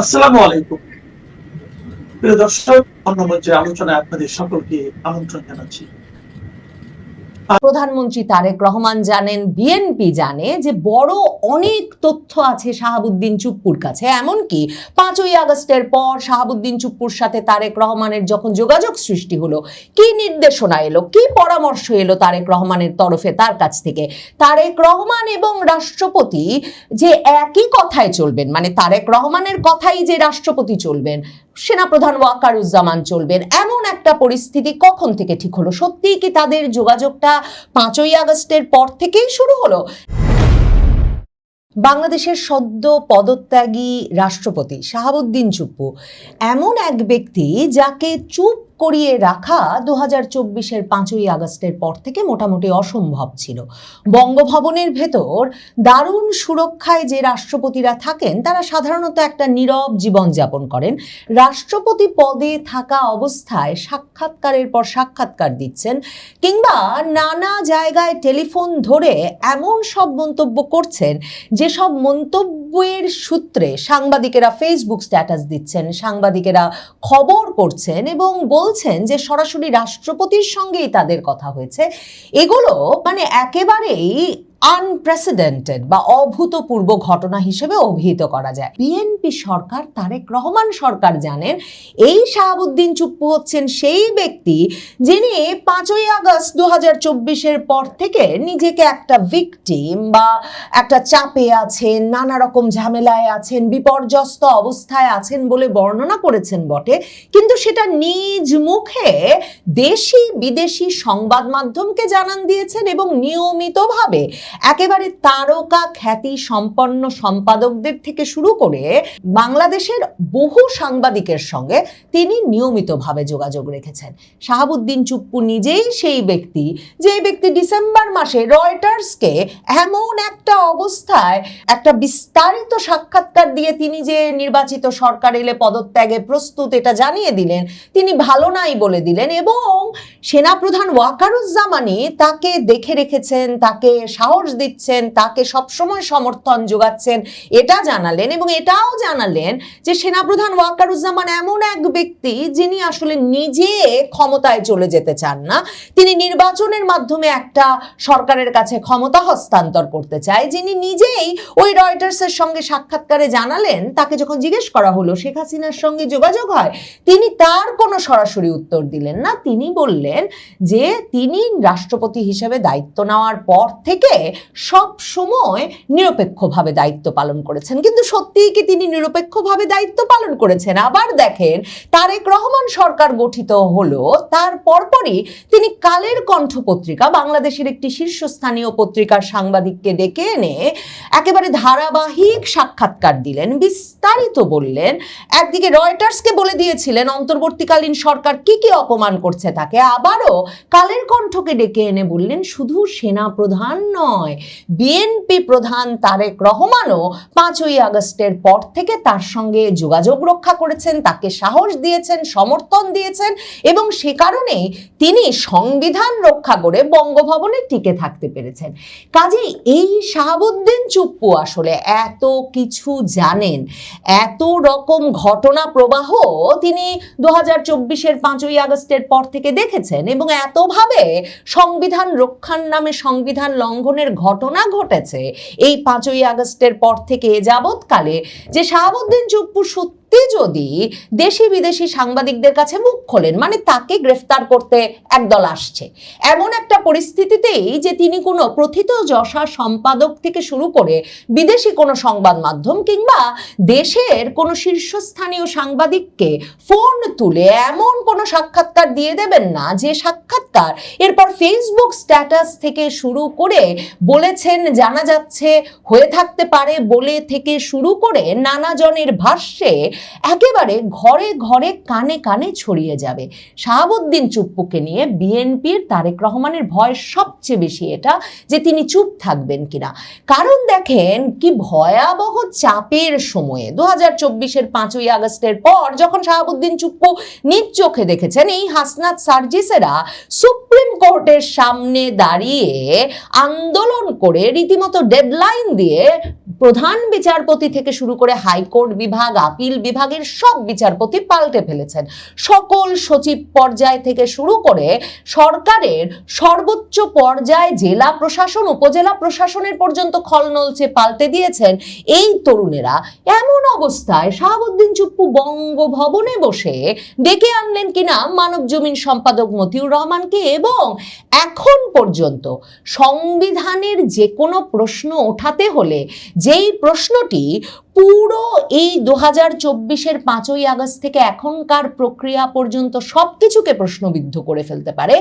আসসালামু আলাইকুম। প্রিয় দর্শক, অন্নমঞ্চের আলোচনায় আপনাদের সকলকে আমন্ত্রণ জানাচ্ছি। প্রধানমন্ত্রী তারেক রহমান জানেন, বিএনপি জানে যে বড় অনেক তথ্য আছে শাহাবুদ্দিন চুপ্পুর কাছে। এমনকি 5ই আগস্টের পর শাহাবুদ্দিন চুপ্পুর সাথে তারেক রহমানের যখন যোগাযোগ সৃষ্টি হলো, কি নির্দেশনা এলো, কি পরামর্শ এলো তারেক রহমানের তরফে তার কাছ থেকে, তারেক রহমান এবং রাষ্ট্রপতি যে একই কথায় চলবেন, মানে তারেক রহমানের কথাই যে রাষ্ট্রপতি চলবেন, সেনাপ্রধান ওয়াকারুজ্জামান চলবেন, এমন একটা পরিস্থিতি কখন থেকে ঠিক হলো? সত্যিই কি তাদের যোগাযোগটা 5ই আগস্টের পর থেকেই শুরু হলো? বাংলাদেশের সদ্য পদত্যাগী রাষ্ট্রপতি শাহাবুদ্দিন চুপ্পু এমন এক ব্যক্তি যাকে চুপ করিয়ে রাখা 2024-এর 5ই আগস্টের পর থেকে মোটামুটি অসম্ভব ছিল। বঙ্গভবনের ভেতর দারুণ সুরক্ষায় যে রাষ্ট্রপতিরা থাকেন তারা সাধারণত একটা নীরব জীবনযাপন করেন। রাষ্ট্রপতি পদে থাকা অবস্থায় সাক্ষাৎকারের পর সাক্ষাৎকার দিচ্ছেন, কিংবা নানা জায়গায় টেলিফোন ধরে এমন সব মন্তব্য করছেন যেসব মন্তব্যের সূত্রে সাংবাদিকেরা ফেসবুক স্ট্যাটাস দিচ্ছেন, সাংবাদিকেরা খবর করছেন এবং বলছেন যে সরাসরি রাষ্ট্রপতির সঙ্গেই তাদের কথা হয়েছে। এগুলো মানে একেবারেই আনপ্রেসিডেন্টেড বা অভূতপূর্ব ঘটনা হিসেবে অভিহিত করা যায়। বিএনপি সরকার, তারেক রহমান সরকার জানেন এই শাহাবুদ্দিন চুপ্পু হচ্ছেন সেই ব্যক্তি যিনি 5ই আগস্ট 2024-এর পর থেকে নিজেকে একটা ভিকটিম বা একটা চাপে আছেন, নানা রকম ঝামেলায় আছেন, বিপর্যস্ত অবস্থায় আছেন বলে বর্ণনা করেছেন বটে, কিন্তু সেটা নিজ মুখে দেশি বিদেশি সংবাদ মাধ্যমকে জানান দিয়েছেন এবং নিয়মিতভাবে একেবারে তারকা খ্যাতি সম্পন্ন সম্পাদকদের থেকে শুরু করে বাংলাদেশের বহু সাংবাদিকের সঙ্গে তিনি নিয়মিতভাবে যোগাযোগ রেখেছেন। শাহাবুদ্দিন চুপ্পু নিজেই সেই ব্যক্তি যে ব্যক্তি ডিসেম্বর মাসে রয়টার্সকে এমন একটা অবস্থায় একটা বিস্তারিত সাক্ষাৎকার দিয়ে তিনি যে নির্বাচিত সরকার এলে পদত্যাগে প্রস্তুত এটা জানিয়ে দিলেন, তিনি ভালো নাই বলে দিলেন এবং সেনাপ্রধান ওয়াকারুজ্জামানই তাকে দেখে রেখেছেন, তাকে সাহস দিচ্ছেন, তাকে সবসময় সমর্থন যোগাচ্ছেন, এটা জানালেন। এবং এটাও জানালেন যে সেনাপ্রধান ওয়াকারুজ্জামান এমন এক ব্যক্তি যিনি আসলে নিজে ক্ষমতায় চলে যেতে চান না, তিনি নির্বাচনের মাধ্যমে একটা সরকারের কাছে ক্ষমতা হস্তান্তর করতে চায়, যিনি নিজেই ওই রয়টার্সের সঙ্গে সাক্ষাৎকারে জানালেন, তাকে যখন জিজ্ঞেস করা হলো শেখ হাসিনার সঙ্গে যোগাযোগ হয়, তিনি তার কোনো সরাসরি উত্তর দিলেন না। তিনি বললেন যে তিনি রাষ্ট্রপতি হিসেবে দায়িত্ব নেওয়ার পর থেকে সব সময় নিরপেক্ষভাবে দায়িত্ব পালন করেছেন। কিন্তু সত্যিই কি তিনি নিরপেক্ষভাবে দায়িত্ব পালন করেছেন? আবার দেখেন, তারেক রহমান সরকার গঠিত হলো তার পরপরই তিনি কালের কণ্ঠ পত্রিকা, বাংলাদেশের একটি শীর্ষস্থানীয় পত্রিকার সাংবাদিককে ডেকে এনে একেবারে ধারাবাহিক সাক্ষাৎকার দিলেন, বিস্তারিত বললেন। একদিকে রয়টার্সকে বলে দিয়েছিলেন অন্তর্বর্তীকালীন সরকার কি কি অপমান করছে তাকে, আবারও কালের কণ্ঠকে ডেকে এনে বললেন শুধু সেনা প্রধান নয়, বিএনপি প্রধান তারেক রহমানও 5ই আগস্টের পর থেকে তার সঙ্গে যোগাযোগ রক্ষা করেছেন, তাকে সাহস দিয়েছেন, সমর্থন দিয়েছেন এবং সে কারণেই তিনি সংবিধান রক্ষা করে বঙ্গভবনে টিকে থাকতে পেরেছেন। কাজেই এই শাহাবুদ্দিন চুপ্পু আসলে এত কিছু জানেন, এত রকম ঘটনা প্রবাহ তিনি 2024-এর 5ই আগস্টের পর থেকে দেখেছেন এবং এতভাবে সংবিধান রক্ষার নামে সংবিধান লঙ্ঘনের ঘটনা ঘটেছে এই 5ই আগস্টের পর থেকে যাবৎকালে যে শাহাবুদ্দিন চুপ্পু যদি দেশি বিদেশি সাংবাদিকদের কাছে মুখ খোলেন, মানে তাকে গ্রেফতার করতে একদল আসছে, এমন একটা পরিস্থিতিতেই যে তিনি কোনো প্রথিতযশা সম্পাদক থেকে শুরু করে বিদেশি কোনো সংবাদ মাধ্যম কিংবা দেশের কোনো শীর্ষস্থানীয় সাংবাদিককে ফোন তুলে এমন কোনো সাক্ষাৎকার দিয়ে দেবেন না যে সাক্ষাৎকার এরপর ফেসবুক স্ট্যাটাস থেকে শুরু করে বলেছেন জানা যাচ্ছে হয়ে থাকতে পারে বলে থেকে শুরু করে নানা জনের ভাষ্যে একেবারে ঘরে ঘরে কানে কানে ছড়িয়ে যাবে। শাহাবুদ্দিন চুপ্পুকে নিয়ে বিএনপির তারেক রহমানের ভয় সবচেয়ে বেশি এটা যে তিনি চুপ থাকবেন কিনা। কারণ দেখেন কি ভয়াবহ চাপের সময়ে 2024-এর 5ই আগস্টের পর যখন শাহাবুদ্দিন চুপ্পু নিজ চোখে দেখেছেন এই হাসনাত সার্জিসেরা সুপ্রিম কোর্টের সামনে দাঁড়িয়ে আন্দোলন করে রীতিমতো ডেডলাইন দিয়ে প্রধান বিচারপতি থেকে শুরু করে হাইকোর্ট বিভাগ, আপিল বিভাগের সব বিচারপতি পাল্টে ফেলেছেন। সকল সচিব পর্যায় থেকে শুরু করে সরকারের সর্বোচ্চ পর্যায়ে জেলা প্রশাসন, উপজেলা প্রশাসনের পর্যন্ত খলনলচে পাল্টে দিয়েছেন এই তরুণেরা। এমন অবস্থায় শাহাবুদ্দিন চুপ্পু বঙ্গভবনে বসে ডেকে আনলেন কিনা মানব জমিন সম্পাদক মতিউর রহমানকে, এবং এখন পর্যন্ত সংবিধানের যে কোনো প্রশ্ন ওঠাতে হলে যেই প্রশ্নটি পুরো এই 2024-এর 5ই আগস্ট থেকে এখনকার প্রক্রিয়া পর্যন্ত সবকিছুকে প্রশ্নবিদ্ধ করে ফেলতে পারে,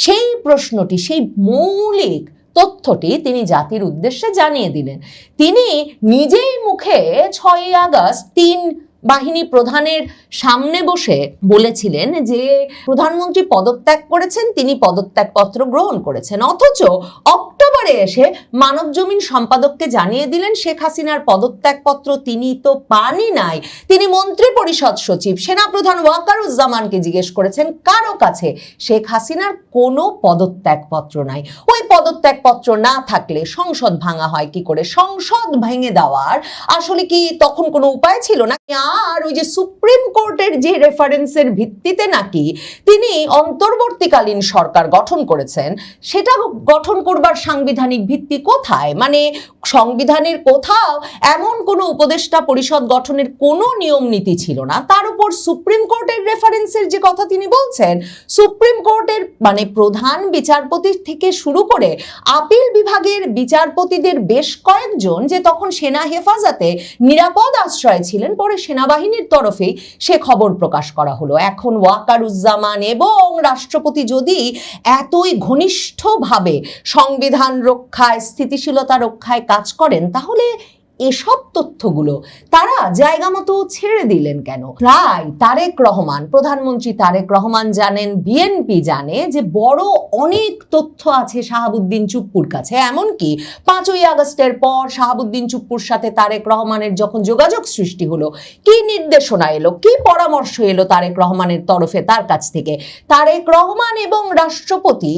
সেই প্রশ্নটি, সেই মৌলিক তথ্যটি তিনি জাতির উদ্দেশ্যে জানিয়ে দিলেন। তিনি নিজেই মুখে 6ই আগস্ট 3 বাহিনী প্রধানের সামনে বসে বলেছিলেন যে প্রধানমন্ত্রী পদত্যাগ করেছেন, তিনি পদত্যাগপত্র গ্রহণ করেছেন, অথচ অক্টোবরে এসে মানব জমিন সম্পাদককে জানিয়ে দিলেন শেখ হাসিনার পদত্যাগপত্র তিনি তো পানই নাই। তিনি মন্ত্রী পরিষদ সচিব সেনাপ্রধান ওয়াকারুজ্জামানকে জিজ্ঞেস করেছেন কারো কাছে শেখ হাসিনার কোনো পদত্যাগপত্র নাই। ওই পদত্যাগপত্র না থাকলে সংসদ ভাঙা হয় কি করে? সংসদ ভেঙে দেওয়ার আসলে কি তখন কোনো উপায় ছিল না? আর ওই যে সুপ্রিম কোর্টের যে রেফারেন্সের ভিত্তিতে নাকি তিনি অন্তর্বর্তীকালীন সরকার গঠন করেছেন, সেটা গঠন করবার সাংবিধানিক ভিত্তি কোথায়? মানে সংবিধানের কোথাও এমন কোনো উপদেষ্টা পরিষদ গঠনের কোনো নিয়ম নীতি ছিল না। তার উপর সুপ্রিম কোর্টের রেফারেন্সের যে কথা তিনি বলছেন, সুপ্রিম কোর্টের মানে প্রধান বিচারপতি থেকে শুরু করে আপিল বিভাগের বিচারপতিদের বেশ কয়েকজন যে তখন সেনা হেফাজতে নিরাপদ আশ্রয় ছিলেন, পরে সেনাবাহিনীর তরফেই সে খবর প্রকাশ করা হলো। এখন ওয়াকারুজ্জামান এবং রাষ্ট্রপতি যদি এতই ঘনিষ্ঠভাবে সংবিধান রক্ষায়, স্থিতিশীলতা রক্ষায় কাজ করেন, তাহলে এসব তথ্যগুলো তারা জায়গা মতো ছেড়ে দিলেন কেন? প্রায় তারেক রহমান, প্রধানমন্ত্রী তারেক রহমান জানেন, বিএনপি জানে যে বড় অনেক তথ্য আছে শাহাবুদ্দিন চুপ্পুর কাছে। এমনকি 5ই আগস্টের পর শাহাবুদ্দিন চুপ্পুর সাথে তারেক রহমানের যখন যোগাযোগ সৃষ্টি হলো, কি নির্দেশনা এলো, কি পরামর্শ এলো তারেক রহমানের তরফে তার কাছ থেকে, তারেক রহমান এবং রাষ্ট্রপতি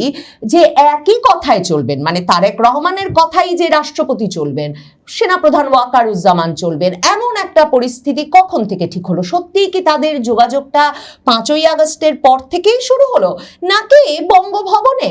যে একই কথায় চলবেন, মানে তারেক রহমানের কথাই যে রাষ্ট্রপতি চলবেন, সেনাপ্রধান ওয়াকারুজ্জামান চলবেন, এমন একটা পরিস্থিতি কখন থেকে ঠিক হলো? সত্যিই কি তাদের যোগাযোগটা 5ই আগস্টের পর থেকেই শুরু হলো, নাকি বঙ্গভবনে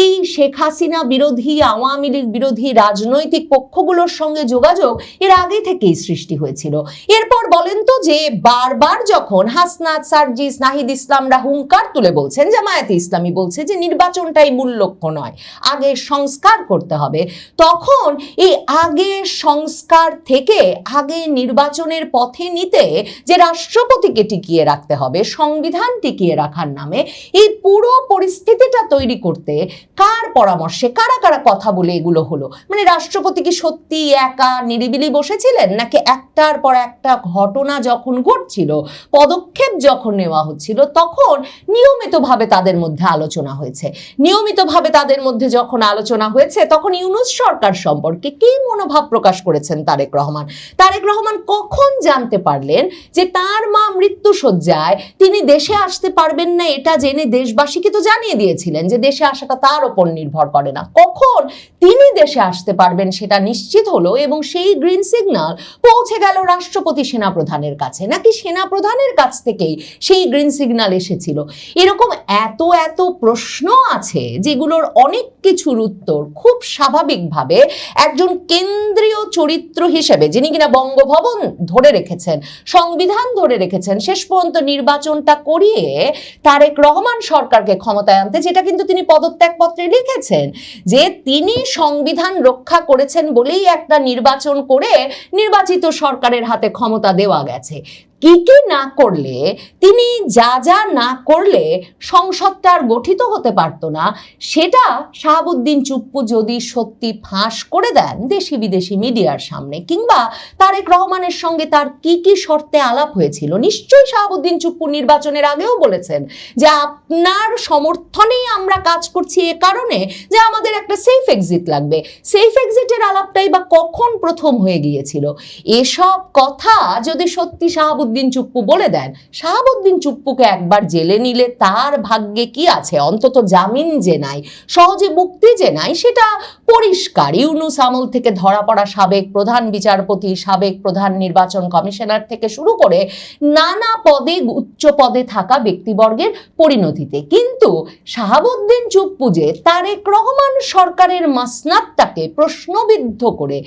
এই শেখ হাসিনা বিরোধী, আওয়ামী লীগ বিরোধী রাজনৈতিক পক্ষগুলোর সঙ্গে যোগাযোগ এর আগে থেকেই সৃষ্টি হয়েছিল? এরপর বলেন তো যে বারবার যখন হাসনাত, সার্জিস, নাহিদ ইসলামরা হুঙ্কার তুলে বলছেন, জামায়াতে ইসলামী বলছে যে নির্বাচনটাই মূল লক্ষ্য নয়, আগে সংস্কার করতে হবে, তখন এই আগে সংস্কার থেকে আগে নির্বাচনের পথে নিতে যে রাষ্ট্রপতিকে টিকিয়ে রাখতে হবে, সংবিধান টিকিয়ে রাখার নামে এই পুরো পরিস্থিতিটা তৈরি করতে কার পরামর্শে, কারা কারা কথা বলে এগুলো হলো? মানে রাষ্ট্রপতি কি সত্যি একা নিরিবিলি বসেছিলেন, নাকি একটার পর একটা ঘটনা যখন ঘটছিল, পদক্ষেপ যখন নেওয়া হচ্ছিল, তখন নিয়মিতভাবে তাদের মধ্যে আলোচনা হয়েছে? নিয়মিতভাবে তাদের মধ্যে যখন আলোচনা হয়েছে, তখন ইউনূস সরকার সম্পর্কে কি মনোভাব প্রকাশ করেছেন তারেক রহমান? তারেক রহমান কখন জানতে পারলেন যে তার মা মৃত্যুশয্যায়, তিনি দেশে আসতে পারবেন না, এটা জেনে দেশবাসীকে তো জানিয়ে দিয়েছিলেন যে দেশে আসাটা তার উপর নির্ভর করে না। কখন তিনি দেশে আসতে পারবেন সেটা নিশ্চিত হলো, এবং সেই গ্রিন সিগন্যাল পৌঁছে গেল রাষ্ট্রপতি সেনাপ্রধানের কাছে, নাকি সেনাপ্রধানের কাছ থেকেই সেই গ্রিন সিগন্যাল এসেছিল? এরকম এত এত প্রশ্ন আছে যেগুলোর অনেক কিছুর উত্তর খুব স্বাভাবিকভাবে একজন কেন্দ্রীয় চরিত্র হিসেবে, যিনি কিনা বঙ্গভবন ধরে রেখেছেন, সংবিধান ধরে রেখেছেন, শেষ পর্যন্ত নির্বাচনটা করিয়ে তারেক রহমান সরকারকে ক্ষমতায় আনতে, যেটা কিন্তু তিনি পদত্যাগপত্রে লিখেছেন যে তিনি সংবিধান রক্ষা করেছেন বলেই একটা নির্বাচন করে নির্বাচিত সরকারের হাতে ক্ষমতা দেওয়া গেছে। কি কি না করলে, তিনি যা যা না করলে সংসদটা আর গঠিত হতে পারতো না, সেটা শাহাবুদ্দিন চুপ্পু যদি সত্যি ফাঁস করে দেন দেশি বিদেশি মিডিয়ার সামনে, কিংবা তারেক রহমানের সঙ্গে তার কি কি শর্তে আলাপ হয়েছিল, নিশ্চয়ই শাহাবুদ্দিন চুপ্পু নির্বাচনের আগেও বলেছেন যে আপনার সমর্থনেই আমরা কাজ করছি, এ কারণে যে আমাদের একটা সেফ এক্সিট লাগবে। সেফ এক্সিটের আলাপটাই বা কখন প্রথম হয়ে গিয়েছিল? এসব কথা যদি সত্যি শাহাবুদ্দিন শাহাবুদ্দিন চুপ্পু বলে দেন, শাহাবুদ্দিন চুপ্পুকে একবার জেলে নিলে তার ভাগ্যে কি আছে, অন্তত জামিন যে নাই, সহজে মুক্তি যে নাই, সেটা পরিষ্কার। ইউনূস আমল থেকে ধরা পড়া সাবেক প্রধান বিচারপতি, সাবেক প্রধান নির্বাচন কমিশনার থেকে শুরু করে নানা পদে উচ্চ পদে থাকা ব্যক্তিবর্গের পরিণতিতে। কিন্তু শাহাবুদ্দিন চুপ্পু যে তারেক রহমান সরকারের মাসনাদটাকে প্রশ্নবিদ্ধ করে,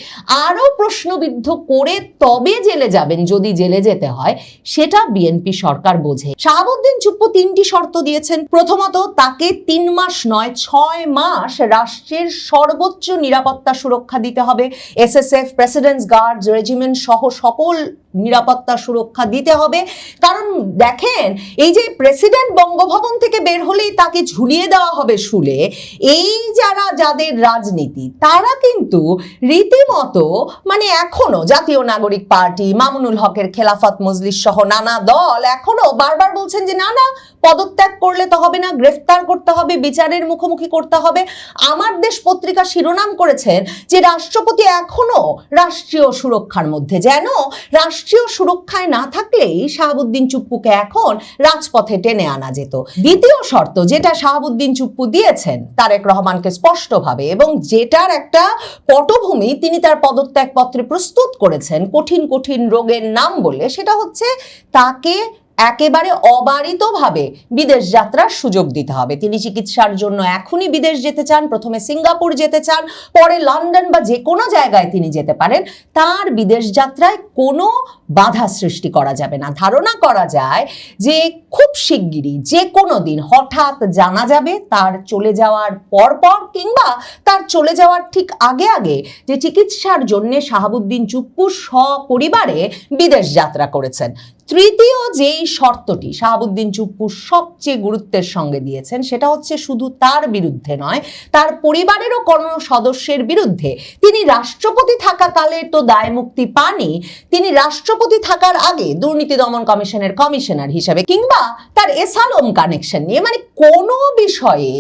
আরো প্রশ্নবিদ্ধ করে তবে জেলে যাবেন যদি জেলে যেতে হয়, সেটা বিএনপি সরকার বোঝে। শাহাবুদ্দিন চুপ্পু 3টি শর্ত দিয়েছেন। প্রথমত, তাকে 3 মাস নয় 6 মাস রাষ্ট্রের সর্বোচ্চ নিরাপত্তা সুরক্ষা দিতে হবে। এসএসএফ, প্রেসিডেন্টস গার্ড রেজিমেন্ট সহ সকল নিরাপত্তা সুরক্ষা দিতে হবে। কারণ দেখেন, এই যে প্রেসিডেন্ট বঙ্গভবন থেকে বের হলেই তাকে ঝুলিয়ে দেওয়া হবে শুলে, এই যাদের রাজনীতি, তারা কিন্তু রীতিমতো মানে এখনো জাতীয় নাগরিক পার্টি, মামুনুল হকের খেলাফত মজলিস সহ নানা দল এখনো বারবার বলছেন যে না না, পদত্যাগ করলে তো হবে না, গ্রেফতার করতে হবে, বিচারের মুখোমুখি করতে হবে। আমার দেশ পত্রিকা শিরোনাম করেছেন যে রাষ্ট্রপতি এখনো রাষ্ট্রীয় সুরক্ষার মধ্যে, যেন রাষ্ট্রীয় সুরক্ষায় না থাকলেই শাহাবুদ্দিন চুপ্পুকে এখন রাজপথে টেনে আনা যেত। দ্বিতীয় শর্ত যেটা শাহাবুদ্দিন চুপ্পু দিয়েছেন তারেক রহমানকে স্পষ্টভাবে, এবং যেটার একটা পটভূমি তিনি তার পদত্যাগ পত্রে প্রস্তুত করেছেন কঠিন কঠিন রোগের নাম বলে, সেটা হচ্ছে তাকে একেবারে অবারিতভাবে বিদেশ যাত্রার সুযোগ দিতে হবে। তিনি চিকিৎসার জন্য এখনই বিদেশ যেতে চান, প্রথমে সিঙ্গাপুর যেতে চান, পরে লন্ডন বা যে কোনো জায়গায় তিনি যেতে পারেন। তার বিদেশ যাত্রায় কোনো বাধা সৃষ্টি করা যাবে না। ধারণা করা যায় যে খুব শিগগিরই যে কোনো দিন হঠাৎ জানা যাবে তার চলে যাওয়ার পরপর কিংবা তার চলে যাওয়ার ঠিক আগে আগে যে চিকিৎসার জন্য শাহাবুদ্দিন চুপ্পু সপরিবারে বিদেশ যাত্রা করেছেন। তৃতীয় যেই শর্তটি শাহাবুদ্দিন চুপ্পু সবচেয়ে গুরুত্বের সঙ্গে দিয়েছেন, সেটা হচ্ছে শুধু তার বিরুদ্ধে নয়, তার পরিবারেরও কোনো সদস্যের বিরুদ্ধে। তিনি রাষ্ট্রপতি থাকাকালে তো দায় মুক্তি পানই, তিনি রাষ্ট্রপতি থাকার আগে দুর্নীতি দমন কমিশনের কমিশনার হিসেবে কিংবা তার এসালম কানেকশন নিয়ে, মানে কোনো বিষয়ে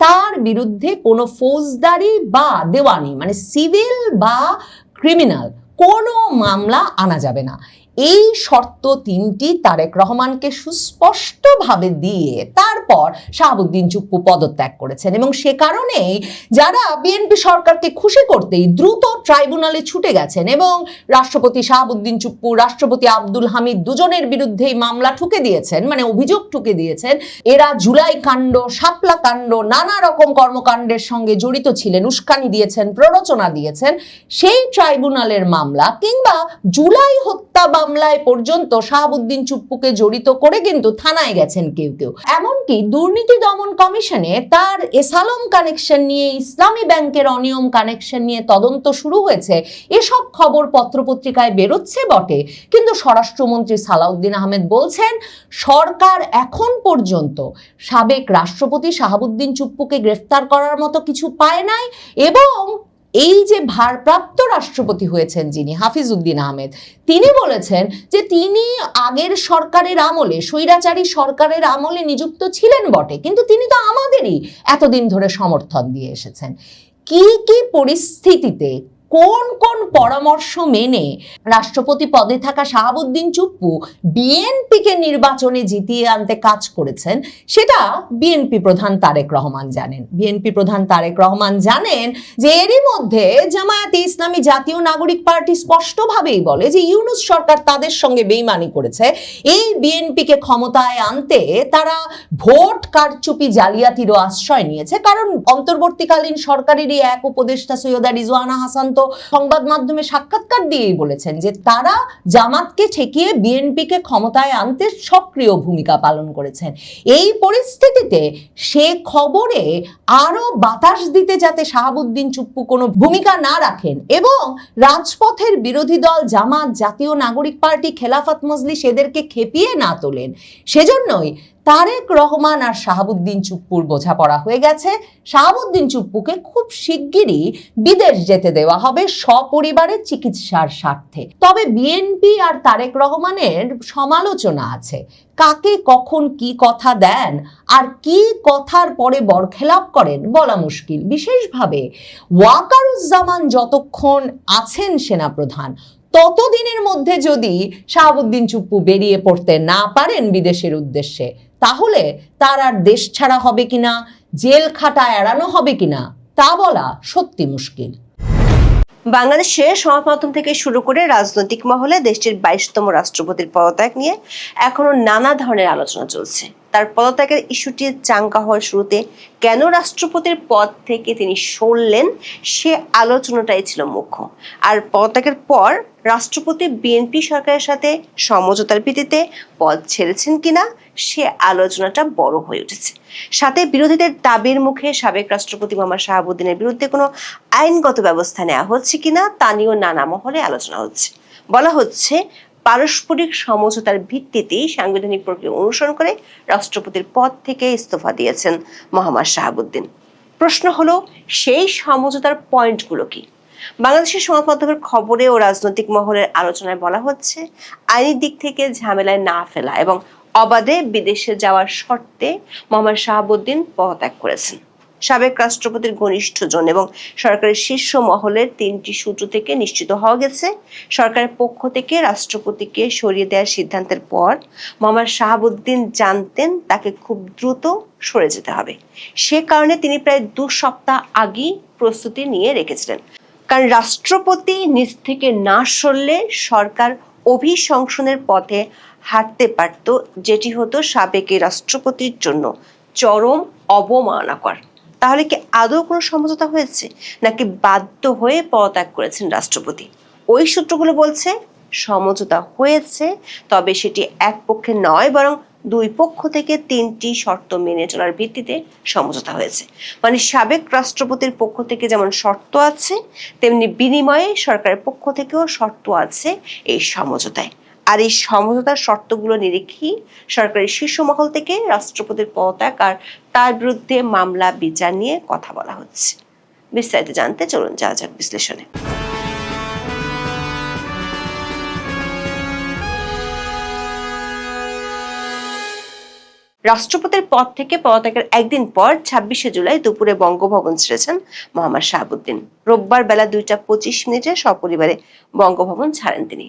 তার বিরুদ্ধে কোনো ফৌজদারি বা দেওয়ানি মানে সিভিল বা ক্রিমিনাল কোনো মামলা আনা যাবে না। এই শর্ত 3টি তারেক রহমানকে সুস্পষ্টভাবে দিয়ে তারপর শাহাবুদ্দিন চুপ্পু পদত্যাগ করেছেন, এবং সে কারণেই যারা বিএনপি সরকারকে খুশি করতেই দ্রুত ট্রাইব্যুনালে ছুটে গেছেন এবং রাষ্ট্রপতি শাহাবুদ্দিন চুপ্পু, রাষ্ট্রপতি আব্দুল হামিদ দুজনের বিরুদ্ধেই মামলা ঠুকে দিয়েছেন, মানে অভিযোগ ঠুকে দিয়েছেন। এরা জুলাই কাণ্ড, শাপলা কাণ্ড, নানা রকম কর্মকাণ্ডের সঙ্গে জড়িত ছিলেন, উস্কানি দিয়েছেন, প্ররোচনা দিয়েছেন। সেই ট্রাইব্যুনালের মামলা কিংবা জুলাই হত্যা মামলায় পর্যন্ত শাহাবুদ্দিন চুপ্পুকে জড়িত করে কিন্তু থানায় গেছেন কেউ কেউ। এমনকি দুর্নীতি দমন কমিশনে তার এসালম কানেকশন নিয়ে, ইসলামী ব্যাংকের অনিয়ম কানেকশন নিয়ে তদন্ত শুরু হয়েছে, এসব খবর পত্রপত্রিকায় বেরোচ্ছে বটে, কিন্তু স্বরাষ্ট্রমন্ত্রী সালাউদ্দিন আহমেদ বলছেন সরকার এখন পর্যন্ত সাবেক রাষ্ট্রপতি শাহাবুদ্দিন চুপ্পুকে গ্রেফতার করার মতো কিছু পায় নাই, এবং এই যে ভারপ্রাপ্ত রাষ্ট্রপতি হয়েছেন যিনি হাফিজউদ্দিন আহমেদ, তিনি বলেছেন যে তিনি আগের সরকারের আমলে, স্বৈরাচারী সরকারের আমলে নিযুক্ত ছিলেন বটে, কিন্তু তিনি তো আমাদেরই এতদিন ধরে সমর্থন দিয়ে এসেছেন। কি কি পরিস্থিতিতে কোন কোন পরামর্শ মেনে রাষ্ট্রপতি পদে থাকা শাহাবুদ্দিন চুপ্পু বিএনপিকে নির্বাচনে জিতিয়ে আনতে কাজ করেছেন, সেটা বিএনপি প্রধান তারেক রহমান জানেন। বিএনপি প্রধান তারেক রহমান জানেন যে এরই মধ্যে জামায়াতে ইসলামী জাতীয় নাগরিক পার্টি স্পষ্টভাবেই বলে যে ইউনূস সরকার তাদের সঙ্গে বেইমানি করেছে। এই বিএনপিকে ক্ষমতায় আনতে তারা ভোট কারচুপি জালিয়াতিরও আশ্রয় নিয়েছে, কারণ অন্তর্বর্তীকালীন সরকারেরই এক উপদেষ্টা সৈয়দা রিজওয়ানা হাসান তো সংবাদ মাধ্যমে সাক্ষাৎকার দিয়েই বলেছেন যে তারা জামাতকে ঠেকিয়ে বিএনপিকে ক্ষমতায় আনতে সক্রিয় ভূমিকা পালন করেছেন। এই পরিস্থিতিতে সে খবরে আরো বাতাস দিতে যাতে শাহাবুদ্দিন চুপ্পু কোনো ভূমিকা না রাখেন এবং রাজপথের বিরোধী দল জামাত, জাতীয় নাগরিক পার্টি, খেলাফত মজলিস এদেরকে খেপিয়ে না তোলেন, সেজন্যই তারেক রহমান আর শাহাবুদ্দিন চুপ্পুর বোঝাপড়া হয়ে গেছে। শাহাবুদ্দিন চুপ্পুকে খুব শিগগিরই বিদেশ যেতে দেওয়া হবে সপরিবারে চিকিৎসার স্বার্থে। তবে বিএনপি আর তারেক রহমানের সমালোচনা আছে, কাকে কখন কি কথা দেন আর কি কথার পরে বরখেলাপ করেন বলা মুশকিল। বিশেষভাবে ওয়াকারুজ্জামান যতক্ষণ আছেন সেনাপ্রধান, ততদিনের মধ্যে যদি শাহাবুদ্দিন চুপ্পু বেরিয়ে পড়তে না পারেন বিদেশের উদ্দেশ্যে, তাহলে তার আর দেশ ছাড়া হবে কিনা, জেল খাটা এড়ানো হবে কিনা তা বলা সত্যি মুশকিল। বাংলাদেশের সংবাদ মাধ্যম থেকে শুরু করে রাজনৈতিক মহলে দেশটির 22তম রাষ্ট্রপতির পদত্যাগ নিয়ে এখনো নানা ধরনের আলোচনা চলছে। তার পদত্যাগের ইস্যুটি চাঙ্গা হওয়ার শুরুতে কেন রাষ্ট্রপতির পদ থেকে তিনি সরলেন সে আলোচনাটাই ছিল মুখ্য। আর পদত্যাগের পর রাষ্ট্রপতি বিএনপি সরকারের সাথে সমঝোতার ভিত্তিতে পদ ছেড়েছেন কিনা সে আলোচনাটা বড় হয়ে উঠেছে। সাথে বিরোধীদের দাবির মুখে সাবেক রাষ্ট্রপতি মোহাম্মদ শাহাবুদ্দিনের বিরুদ্ধে কোনো আইনগত ব্যবস্থা নেওয়া হচ্ছে কিনা তা নিয়েও নানা মহলে আলোচনা হচ্ছে। বলা হচ্ছে পারস্পরিক সমঝোতার ভিত্তিতেই সাংবিধানিক প্রক্রিয়া অনুসরণ করে রাষ্ট্রপতির পদ থেকে ইস্তফা দিয়েছেন মোহাম্মদ শাহাবুদ্দিন। প্রশ্ন হলো, সেই সমঝোতার পয়েন্টগুলো কি? বাংলাদেশের সংবাদ মাধ্যমের খবরে ও রাজনৈতিক মহলের আলোচনায় বলা হচ্ছে, আইনি দিক থেকে ঝামেলায় না ফেলা এবং অবাধে বিদেশে যাওয়ার শর্তে মোহাম্মদ শাহাবুদ্দিন পদত্যাগ করেছেন। সাবেক রাষ্ট্রপতির ঘনিষ্ঠজন এবং সরকারের শীর্ষ মহলের 3টি সূত্র থেকে নিশ্চিত হওয়া গেছে, সরকারের পক্ষ থেকে রাষ্ট্রপতিকে সরিয়ে দেওয়ার সিদ্ধান্তের পর মোহাম্মদ শাহাবুদ্দিন জানতেন তাকে খুব দ্রুত সরে যেতে হবে। সে কারণে তিনি প্রায় 2 সপ্তাহ আগেই প্রস্তুতি নিয়ে রেখেছিলেন। কারণ রাষ্ট্রপতি নিজ থেকে না সরলে সরকার অভিশংসনের পথে হাঁটতে পারত, যেটি হতো সাবেক রাষ্ট্রপতির জন্য চরম অবমাননাকর। তাহলে কি আদৌ কোনো সমঝোতা হয়েছে, নাকি বাধ্য হয়ে পদত্যাগ করেছেন রাষ্ট্রপতি? ওই সূত্রগুলো বলছে সমঝোতা হয়েছে, তবে সেটি এক পক্ষে নয় বরং 2 পক্ষ থেকে 3টি শর্ত মেনে চলার ভিত্তিতে সমঝোতা হয়েছে। মানে সাবেক রাষ্ট্রপতির পক্ষ থেকে যেমন শর্ত আছে, তেমনি বিনিময়ে সরকারের পক্ষ থেকেও শর্ত আছে এই সমঝোতায়। আর এই সমঝোতার শর্তগুলো নিরীক্ষেই সরকারের শীর্ষ মহল থেকে রাষ্ট্রপতির পদত্যাগ আর তার বিরুদ্ধে মামলা বিচার নিয়ে কথা বলা হচ্ছে। বিস্তারিত জানতে চলুন যাওয়া যাক বিশ্লেষণে। রাষ্ট্রপতির পদ থেকে পদত্যাগের একদিন পর 26শে জুলাই দুপুরে বঙ্গভবন ছেড়েছেন মোহাম্মদ শাহাবুদ্দিন। রোববার বেলা 2:25 সপরিবারে বঙ্গভবন ছাড়েন তিনি।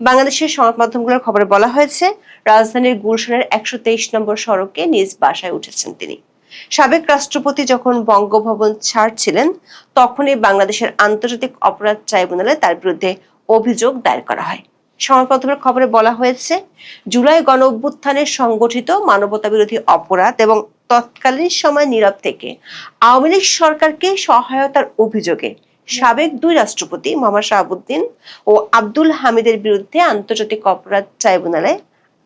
বাংলাদেশের সংবাদ মাধ্যমগুলোর খবরে বলা হয়েছে, রাজধানীর গুলশানের 123 নম্বর সড়কে নিজ বাসায় উঠেছেন তিনি। সাবেক রাষ্ট্রপতি যখন বঙ্গভবন ছাড়ছিলেন, তখনই বাংলাদেশের আন্তর্জাতিক অপরাধ ট্রাইব্যুনালে তার বিরুদ্ধে অভিযোগ দায়ের করা হয়। সংবাদ মাধ্যমের খবরে বলা হয়েছে, জুলাই গণঅভ্যুত্থানের সংগঠিত মানবতা বিরোধী অপরাধ এবং তৎকালীন সময় নীরব থেকে আওয়ামী লীগ সরকারকে সহায়তার অভিযোগে সাবেক 2 রাষ্ট্রপতি মোহাম্মদ শাহাবুদ্দিন ও আব্দুল হামিদের বিরুদ্ধে আন্তর্জাতিক অপরাধ ট্রাইব্যুনালে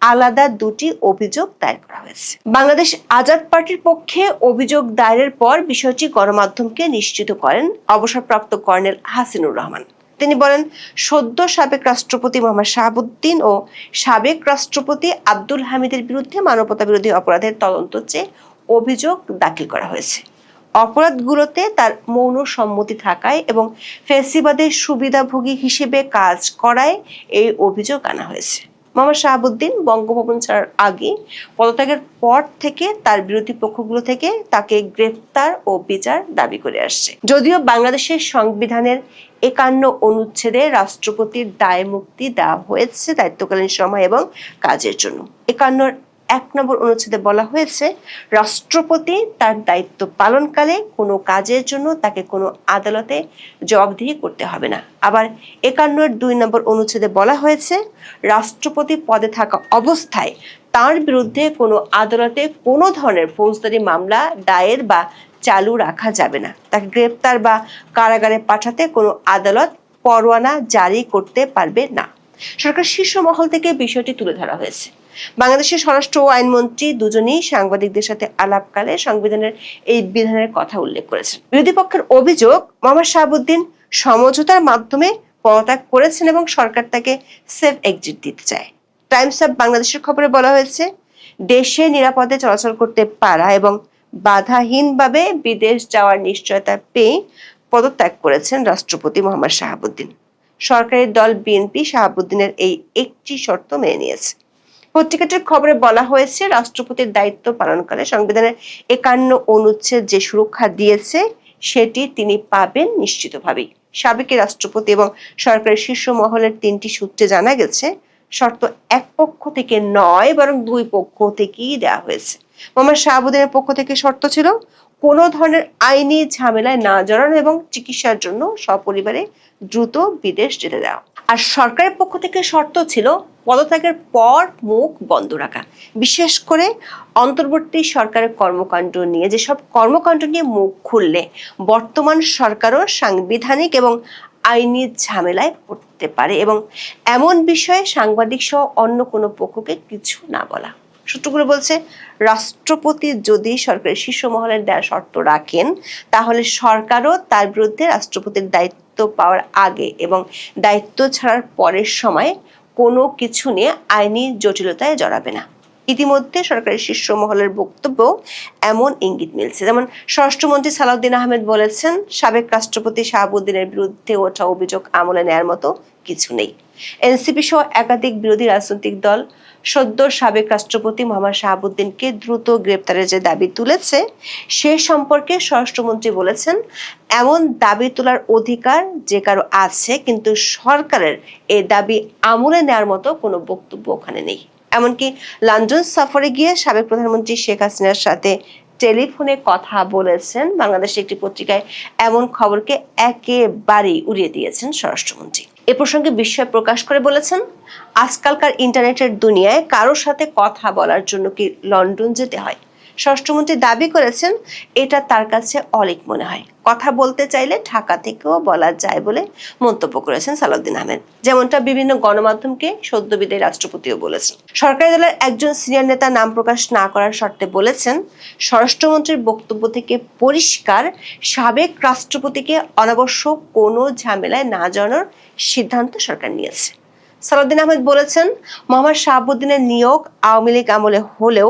আলাদা 2টি অভিযোগ দায়ের করা হয়েছে। বাংলাদেশ আজাদ পার্টির পক্ষে অভিযোগ দায়েরের পর বিষয়টি গণমাধ্যমকে নিশ্চিত করেন অবসরপ্রাপ্ত কর্নেল হাসিনুর রহমান। তিনি বলেন, সদ্য সাবেক রাষ্ট্রপতি মোহাম্মদ শাহাবুদ্দিন ও সাবেক রাষ্ট্রপতি আব্দুল হামিদের বিরুদ্ধে মানবতা বিরোধী অপরাধের তদন্ত চেয়ে অভিযোগ দাখিল করা হয়েছে। অপরাধগুলোতে তার মৌন সম্মতি থাকায় এবং ফ্যাসিবাদের সুবিধাভোগী হিসেবে কাজ করায় এই অভিযোগ আনা হয়েছে। মোহাম্মদ শাহাবুদ্দিন বঙ্গভবন ছাড়ার আগে পদত্যাগের পর থেকে তার বিরোধী পক্ষগুলো থেকে তাকে গ্রেফতার ও বিচার দাবি করে আসছে। যদিও বাংলাদেশের সংবিধানের 51 অনুচ্ছেদে রাষ্ট্রপতির দায় মুক্তি দেওয়া হয়েছে দায়িত্বকালীন সময় এবং কাজের জন্য। 51 নম্বর অনুচ্ছেদে বলা হয়েছে, রাষ্ট্রপতি তার দায়িত্ব পালনকালে কোনো কাজের জন্য তাকে কোনো আদালতে জবাবদিহি করতে হবে না। আবার 51-2 নম্বর অনুচ্ছেদে বলা হয়েছে, রাষ্ট্রপতি পদে থাকা অবস্থায় তার বিরুদ্ধে কোনো আদালতে কোনো ধরনের ফৌজদারি মামলা দায়ের বা চালু রাখা যাবে না। তাকে গ্রেফতার বা কারাগারে পাঠাতে কোনো আদালত পরোয়ানা জারি করতে পারবে না। সরকার শীর্ষ মহল থেকে বিষয়টি তুলে ধরা হয়েছে। বাংলাদেশের স্বরাষ্ট্র ও আইনমন্ত্রী দুজনেই সাংবাদিকদের সাথে আলাপকালে সংবিধানের এই বিধানের কথা উল্লেখ করেছেন। বিরোধী পক্ষের অভিযোগ, মোহাম্মদ শাহাবুদ্দিন সমঝোতার মাধ্যমে পদত্যাগ করেছেন এবং সরকার তাকে সেফ এক্সিট দিতে চায়। টাইমস অফ বাংলাদেশের খবরে বলা হয়েছে, দেশে নিরাপদে চলাচল করতে পারা এবং বাধাহীনভাবে বিদেশ যাওয়ার নিশ্চয়তা পেয়ে পদত্যাগ করেছেন রাষ্ট্রপতি মোহাম্মদ শাহাবুদ্দিন। সরকারি দল বিএনপি শাহাবুদ্দিনের এই একটি শর্ত মেনে নিয়েছে। পত্রিকাটির খবরে বলা হয়েছে, রাষ্ট্রপতির দায়িত্ব পালনকালে সংবিধানের 51 অনুচ্ছেদ যে সুরক্ষা দিয়েছে সেটি তিনি পাবেন নিশ্চিতভাবেই। সাবেক রাষ্ট্রপতি এবং সরকারের শীর্ষ মহলের 3টি সূত্রে জানা গেছে শর্ত এক পক্ষ থেকে নয় বরং দুই পক্ষ থেকেই দেওয়া হয়েছে। মোহাম্মদ শাহাবুদ্দিনের পক্ষ থেকে শর্ত ছিল কোনো ধরনের আইনি ঝামেলায় না জড়ানো এবং চিকিৎসার জন্য সপরিবারে দ্রুত বিদেশ যেতে দেওয়া। আর সরকারের পক্ষ থেকে শর্ত ছিল পদত্যাগের পর মুখ বন্ধ রাখা, বিশেষ করে অন্তর্বর্তী সরকারের কর্মকাণ্ড নিয়ে। যেসব কর্মকাণ্ড নিয়ে মুখ খুললে বর্তমান সরকারও সাংবিধানিক এবং আইনি ঝামেলায় পড়তে পারে এবং এমন বিষয়ে সাংবাদিক সহ অন্য কোনো পক্ষকে কিছু না বলা। সূত্রগুলো বলছে, রাষ্ট্রপতি যদি সরকারের শীর্ষ মহলের দেওয়া শর্ত রাখেন তাহলে সরকারও তার বিরুদ্ধে রাষ্ট্রপতির দায়িত্ব পাওয়ার আগে এবং দায়িত্ব ছাড়ার পরের সময় কোনো কিছু নিয়ে আইনি জটিলতায় জড়াবে না। ইতিমধ্যে সরকারের শীর্ষ মহলের বক্তব্য এমন ইঙ্গিত মিলছে। যেমন স্বরাষ্ট্রমন্ত্রী সালাউদ্দিন আহমেদ বলেছেন, সাবেক রাষ্ট্রপতি শাহাবুদ্দিনের বিরুদ্ধে ওঠা অভিযোগ আমলে নেয়ার মতো কিছু নেই। এনসিপি সহ একাধিক বিরোধী রাজনৈতিক দল সদ্য সাবেক রাষ্ট্রপতি মোহাম্মদ শাহাবুদ্দিনকে দ্রুত গ্রেপ্তারের যে দাবি তুলেছে সে সম্পর্কে স্বরাষ্ট্রমন্ত্রী বলেছেন, এমন দাবি তোলার অধিকার যে কারো আছে, কিন্তু সরকারের এই দাবি আমলে নেওয়ার মতো কোনো বক্তব্য ওখানে নেই। এমনকি লন্ডন সফরে গিয়ে সাবেক প্রধানমন্ত্রী শেখ হাসিনার সাথে টেলিফোনে কথা বলেছেন বাংলাদেশের একটি পত্রিকায় এমন খবরকে একেবারেই উড়িয়ে দিয়েছেন স্বরাষ্ট্রমন্ত্রী। এ প্রসঙ্গে বিস্ময় প্রকাশ করে বলেছেন, আজকালকার ইন্টারনেটের দুনিয়ায় কারোর সাথে কথা বলার জন্য কি লন্ডন যেতে হয়? স্বরাষ্ট্রমন্ত্রী দাবি করেছেন এটা তার কাছে অলীক মনে হয়। কথা বলতে চাইলে ঢাকা থেকেও বলা যায় বলে মন্তব্য করেছেন সালাউদ্দিন আহমেদ, যেমনটা বিভিন্ন গণমাধ্যমকে সদ্য বিদায়ী রাষ্ট্রপতিও বলেছেন। সরকারি দলের একজন সিনিয়র নেতা নাম প্রকাশ না করার শর্তে বলেছেন, স্বরাষ্ট্রমন্ত্রীর বক্তব্য থেকে পরিষ্কার সাবেক রাষ্ট্রপতিকে অনাবশ্যক কোনো ঝামেলায় না জড়ানোর সিদ্ধান্ত সরকার নিয়েছে। সালাউদ্দিন আহমেদ বলেছেন, মোহাম্মদ শাহাবুদ্দিনের নিয়োগ আওয়ামী লীগ আমলে হলেও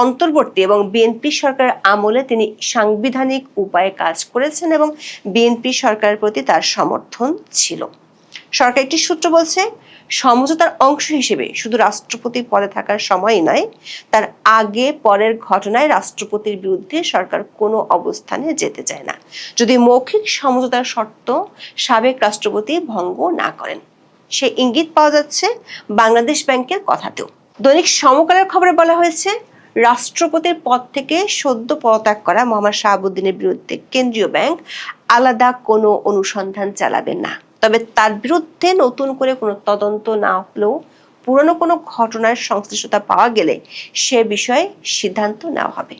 অন্তর্বর্তী এবং বিএনপি সরকারের আমলে তিনি সাংবিধানিক উপায়ে কাজ করেছেন এবং বিএনপি সরকারের প্রতি তার সমর্থন ছিল। সরকার একটি সূত্র বলছে, সমঝোতার অংশ হিসেবে শুধু রাষ্ট্রপতি পদে থাকার সময়ই নয়, তার আগে পরের ঘটনায় রাষ্ট্রপতির বিরুদ্ধে সরকার কোনো অবস্থানে যেতে চায় না, যদি মৌখিক সমঝোতার শর্ত সাবেক রাষ্ট্রপতি ভঙ্গ না করেন। সে ইঙ্গিত পাওয়া যাচ্ছে বাংলাদেশ ব্যাংকের কথাতেও। দৈনিক সমকালের খবরে বলা হয়েছে, রাষ্ট্রপতির পদ থেকে সদ্য পদত্যাগ করা মোহাম্মদ শাহাবুদ্দিনের বিরুদ্ধে কেন্দ্রীয় ব্যাংক আলাদা কোনো অনুসন্ধান চালাবে না, তবে তার বিরুদ্ধে নতুন করে কোনো তদন্ত না হলেও পুরনো কোনো ঘটনার সংশ্লিষ্টতা পাওয়া গেলে সে বিষয়ে সিদ্ধান্ত নেওয়া হবে।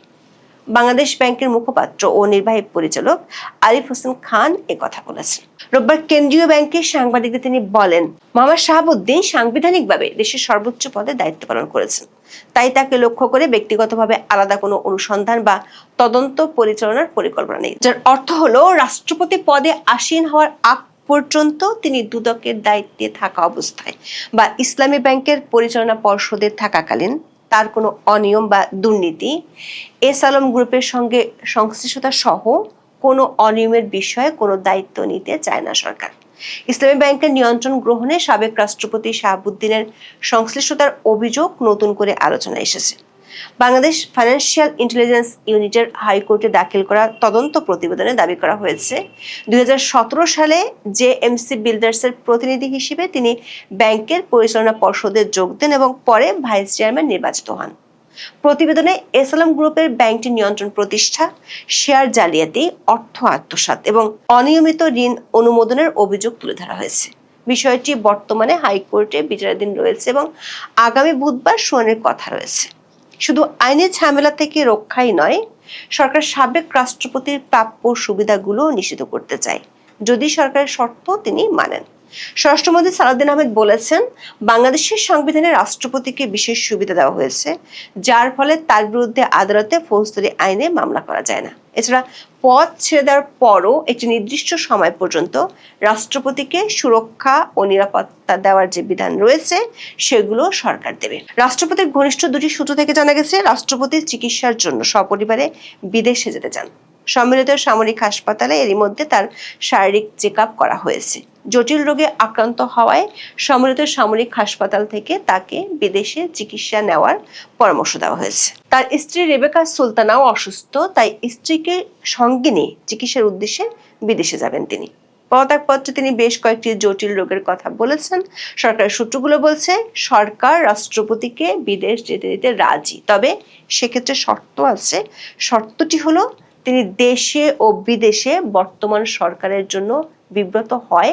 বাংলাদেশ ব্যাংকের মুখপাত্র ও নির্বাহী পরিচালক আরিফ হোসেন খান কথা বলেছেন। রোববার কেন্দ্রীয় ব্যাংকের সাংবাদিকদের তিনি বলেন, মোহাম্মদ শাহাবুদ্দিন সাংবিধানিকভাবে দেশের সর্বোচ্চ পদে দায়িত্ব পালন করেছেন, তাই তাকে লক্ষ্য করে ব্যক্তিগতভাবে আলাদা কোনো অনুসন্ধান বা তদন্ত পরিচালনার পরিকল্পনা নেই, যার অর্থ হলো রাষ্ট্রপতি পদে আসীন হওয়ার আগ পর্যন্ত তিনি দুদকের দায়িত্বে থাকা অবস্থায় বা ইসলামী ব্যাংকের পরিচালনা পর্ষদে থাকাকালীন তার কোনো অনিয়ম বা দুর্নীতি, এস আলম গ্রুপের সঙ্গে সংশ্লিষ্টতা সহ কোনো অনিয়মের বিষয়ে কোনো দায়িত্ব নিতে চায় না সরকার। ইসলামী ব্যাংকের নিয়ন্ত্রণ গ্রহণে সাবেক রাষ্ট্রপতি শাহাবুদ্দিনের সংশ্লিষ্টতার অভিযোগ নতুন করে আলোচনায় এসেছে। বাংলাদেশ ফাইন্যান্সিয়াল ইন্টেলিজেন্স ইউনিটের হাইকোর্টে দাখিল করা তদন্ত প্রতিবেদনে দাবি করা হয়েছে, 2017 সালে জেএমসি বিল্ডার্সের প্রতিনিধি হিসেবে তিনি ব্যাংকের পরিচালনা পর্ষদে যোগ দেন এবং পরে ভাইস চেয়ারম্যান নির্বাচিত হন। প্রতিবেদনে এস আলম গ্রুপের ব্যাংকটি নিয়ন্ত্রণ প্রতিষ্ঠা, শেয়ার জালিয়াতি, অর্থ আত্মসাৎ এবং অনিয়মিত ঋণ অনুমোদনের অভিযোগ তুলে ধরা হয়েছে। বিষয়টি বর্তমানে হাইকোর্টে বিচারাধীন রয়েছে এবং আগামী বুধবার শুনানির কথা রয়েছে। শুধু আইনি ঝামেলা থেকে রক্ষাই নয়, সরকার সাবেক রাষ্ট্রপতির প্রাপ্য সুবিধাগুলো নিশ্চিত করতে চায় যদি সরকারের শর্ত তিনি মানেন। স্বরাষ্ট্রমন্ত্রী সালাউদ্দিন আহমেদ বলেছেন, বাংলাদেশের সংবিধানে রাষ্ট্রপতিকে বিশেষ সুবিধা দেওয়া হয়েছে, যার ফলে তার বিরুদ্ধে আদালতে ফৌজদারি আইনে মামলা করা যায় না। এছাড়া পদ ছেড়ে দেওয়ার পরও একটি নির্দিষ্ট সময় পর্যন্ত রাষ্ট্রপতিকে সুরক্ষা ও নিরাপত্তা দেওয়ার যে বিধান রয়েছে সেগুলো সরকার দেবে। রাষ্ট্রপতির ঘনিষ্ঠ দুটি সূত্র থেকে জানা গেছে, রাষ্ট্রপতির চিকিৎসার জন্য সপরিবারে বিদেশে যেতে চান। সম্মিলিত সামরিক হাসপাতালে এরই মধ্যে তার শারীরিক চেক আপ করা হয়েছে। জটিল রোগে আক্রান্ত হওয়ায় সম্মিলিত সামরিক হাসপাতাল থেকে তাকে বিদেশে চিকিৎসা নেওয়ার পরামর্শ দেওয়া হয়েছে। তার স্ত্রী রেবেকা সুলতানাও অসুস্থ, তাই স্ত্রীকে সঙ্গে নিয়ে চিকিৎসার উদ্দেশ্যে বিদেশে যাবেন তিনি। পদত্যাগপত্রে তিনি বেশ কয়েকটি জটিল রোগের কথা বলেছেন। সরকারের সূত্রগুলো বলছে সরকার রাষ্ট্রপতিকে বিদেশ যেতে দিতে রাজি, তবে সেক্ষেত্রে শর্ত আছে। শর্তটি হলো তিনি দেশে ও বিদেশে বর্তমান সরকারের জন্য বিব্রত হয়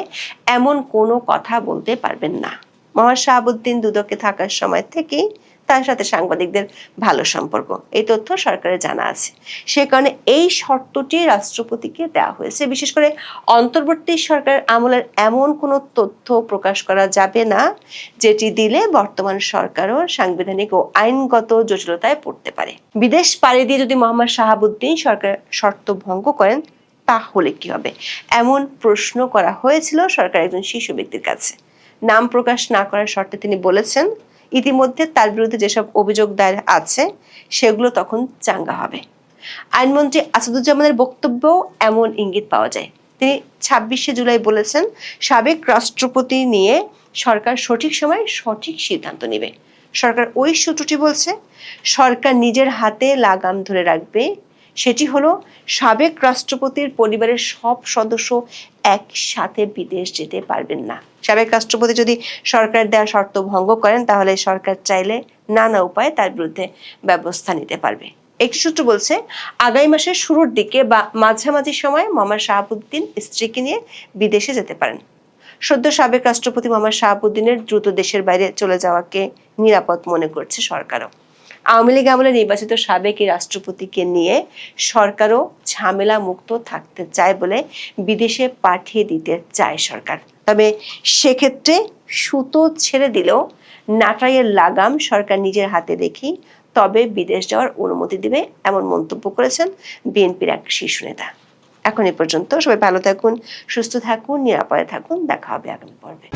এমন কোনো কথা বলতে পারবেন না। মোহাম্মদ শাহাবুদ্দিন দুদকে থাকার সময় থেকেই তার সাথে সাংবাদিকদের ভালো সম্পর্ক, এই তথ্য সরকারের জানা আছে। সে কারণে এই শর্তটি রাষ্ট্রপতিকে দেওয়া হয়েছে। বিশেষ করে অন্তর্বর্তী সরকারের আমলের এমন কোনো তথ্য প্রকাশ করা যাবে না যেটি দিলে বর্তমান সরকারও সাংবিধানিক ও আইনগত জটিলতায় পড়তে পারে। বিদেশ পাড়ি দিয়ে যদি মোহাম্মদ শাহাবুদ্দিন সরকারের শর্ত ভঙ্গ করেন তাহলে কি হবে, এমন প্রশ্ন করা হয়েছিল সরকারের একজন শীর্ষ ব্যক্তির কাছে। নাম প্রকাশ না করার শর্তে তিনি বলেছেন ইতিমধ্যে তার বিরুদ্ধে যেসব অভিযোগ দায়ের আছে সেগুলো তখন চাঙ্গা হবে। আইনমন্ত্রী আসাদুজ্জামানের বক্তব্যেও এমন ইঙ্গিত পাওয়া যায়। তিনি 26শে জুলাই বলেছেন সাবেক রাষ্ট্রপতি নিয়ে সরকার সঠিক সময় সঠিক সিদ্ধান্ত নেবে। সরকার ওই সূত্রটি বলছে সরকার নিজের হাতে লাগাম ধরে রাখবে, সেটি হলো সাবেক রাষ্ট্রপতির পরিবারের সব সদস্য একসাথে বিদেশ যেতে পারবেন না। সাবেক রাষ্ট্রপতি যদি সরকার দেওয়া শর্ত ভঙ্গ করেন তাহলে সরকার চাইলে নানা উপায়ে তার বিরুদ্ধে ব্যবস্থা নিতে পারবে। একটি সূত্র বলছে আগামী মাসের শুরুর দিকে বা মাঝামাঝি সময় মোহাম্মদ শাহাবুদ্দিন স্ত্রীকে নিয়ে বিদেশে যেতে পারেন। সদ্য সাবেক রাষ্ট্রপতি মোহাম্মদ শাহাবুদ্দিনের দ্রুত দেশের বাইরে চলে যাওয়াকে নিরাপদ মনে করছে সরকারও। আওয়ামী লীগ আমলে নির্বাচিত সাবেক এই রাষ্ট্রপতিকে নিয়ে সরকারও ঝামেলা মুক্ত থাকতে চায় বলে বিদেশে পাঠিয়ে দিতে চায় সরকার। তবে সেক্ষেত্রে সুতো ছেড়ে দিলেও নাটাইয়ের লাগাম সরকার নিজের হাতে রেখেই তবে বিদেশ যাওয়ার অনুমতি দিবে, এমন মন্তব্য করেছেন বিএনপির এক শীর্ষ নেতা। এখন এ পর্যন্ত। সবাই ভালো থাকুন, সুস্থ থাকুন, নিরাপদে থাকুন। দেখা হবে আগামী পর্বে।